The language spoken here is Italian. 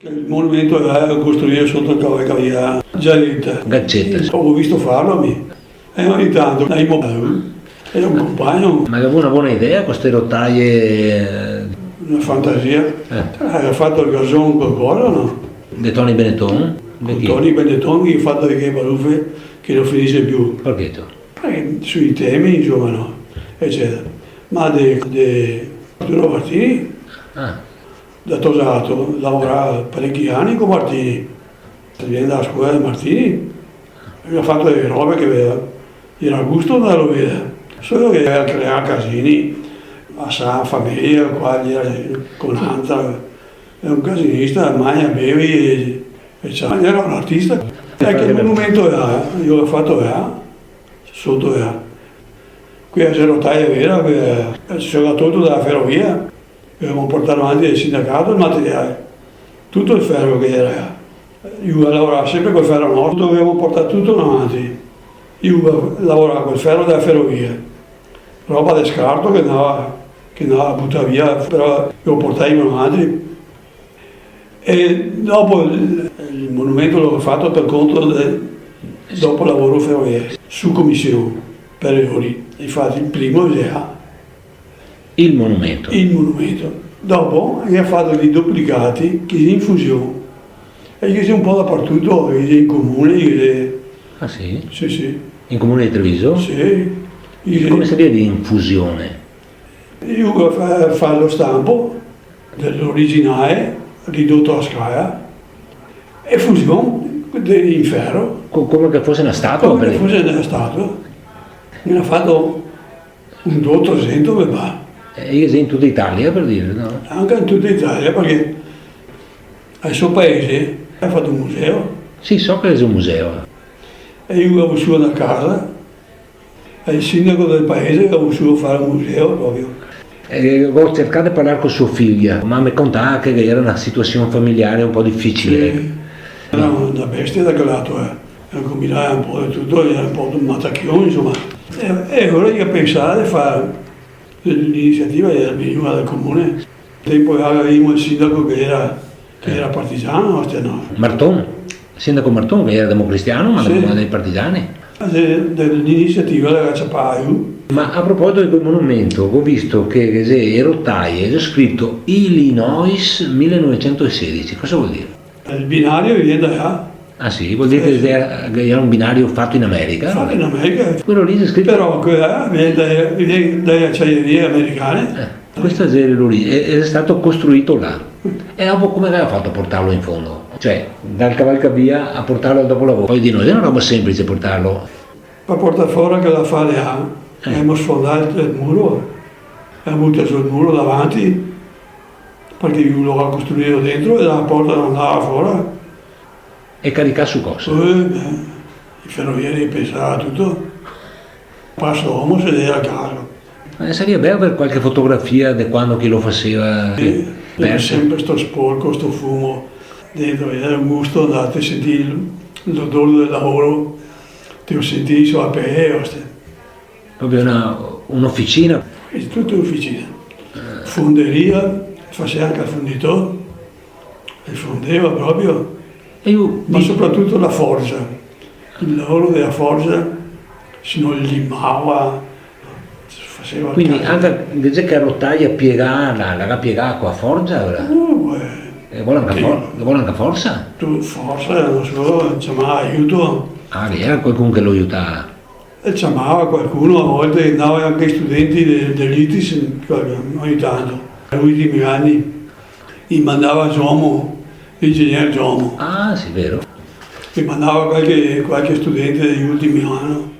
Il monumento era costruito sotto il cavalcavia Giaretta. Gazzetta. Ho visto farlo e ogni tanto dai mobili e un compagno, Ma avevo una buona idea queste rotaie una fantasia. Aveva fatto il gazon col collo, no? di Tony Benetton? Con Tony Benetton che ha fatto che Baruffe che non finisce più. Perché tu? Sui temi, insomma, no? Eccetera. Ma di Arturo Martini, Ah, da Tosato, lavorava parecchi anni con Martini. Viene dalla scuola di Martini, aveva fatto delle robe che era gusto andarlo a vedere. Solo che aveva creato casini a San Famiglia, qua con Anta, è un casinista, mangia, bevi e c'ha. Era un artista. Anche il monumento era, io l'ho fatto sotto era. Qui a Zerotaia vera, ci sono tolto dalla ferrovia, dovevamo portare avanti il sindacato il materiale, tutto il ferro che era. Io lavoravo sempre col ferro nord, dovevamo portare tutto in avanti. Io lavoravo col ferro della ferrovia, roba da scarto che andava buttata via, però lo portai in avanti. E dopo il monumento l'ho fatto per conto dopo lavoro ferroviario, su commissione per le ore. Infatti il primo era il monumento. il monumento. Dopo ha fatto dei duplicati che sono in fusione. E che sono un po' dappertutto, che sono in comune, che Ah sì? sì, In comune di Treviso? sì. Come si vede in fusione? Io fa lo stampo dell'originale, ridotto a scala, e fusione in ferro, Come che fosse una statua? come se fosse nella statua. Mi ha fatto un 200 per va. Io sei in tutta Italia per dire, no? Anche in tutta Italia, perché al suo paese ha fatto un museo Sì, so che è un museo. e io avevo su una casa e il sindaco del paese avevo su a fare un museo proprio. Ho cercato di parlare con sua figlia, ma mi contava che era una situazione familiare un po' difficile. Sì. Era una bestia da quel lato, combinava un po' di tutto, era un po' un mattacchione, insomma. E ora io pensavo di fare l'iniziativa era veniva dal comune. Al tempo avevamo il sindaco che era partigiano, no? Marton, il sindaco Marton, che era democristiano, ma Sì. dei partigiani. Dell'iniziativa della Ciapaio. Ma a proposito di quel monumento, ho visto che le rotaie c'è scritto Illinois 1916, cosa vuol dire? Il binario viene da là, Ah sì, vuol dire che era un binario fatto in America? fatto in America, Quello lì c'è scritto... però viene dalle acciaierie americane. Questo è stato costruito là. E dopo come aveva fatto a portarlo in fondo? Cioè, dal cavalcavia a portarlo al dopolavoro. Poi di noi è una roba semplice portarlo. Per portare fuori che la fare abbiamo sfondato il muro, abbiamo buttato sul muro davanti, perché io l'ho costruito dentro e la porta non andava fuori. E caricare su cosa? Poi i ferrovieri pensavano tutto, passo uomo sedere a casa. Sarebbe bello per qualche fotografia di quando chi lo faceva. C'era sempre sto sporco, sto fumo dentro, era un gusto andare a sentire l'odore del lavoro, ti ho sentito sulla pelle, Proprio un'officina. è tutto officina. Fonderia, faceva anche il fonditore, e fondeva proprio, E io ma soprattutto la forgia, il lavoro della forgia, se non limava, faceva quindi il anche invece che rotaia piegata, la piegata con la forgia, ora? Vuole anche forza? tu forza, non so, chiamava aiuto, Ah, era qualcuno che lo aiutava. e chiamava qualcuno, a volte andava anche i studenti dell'ITIS ogni tanto. Negli ultimi anni gli mandava Giomo, l'ingegnere Giomo, Ah, sì, vero. gli mandava qualche studente degli ultimi anni.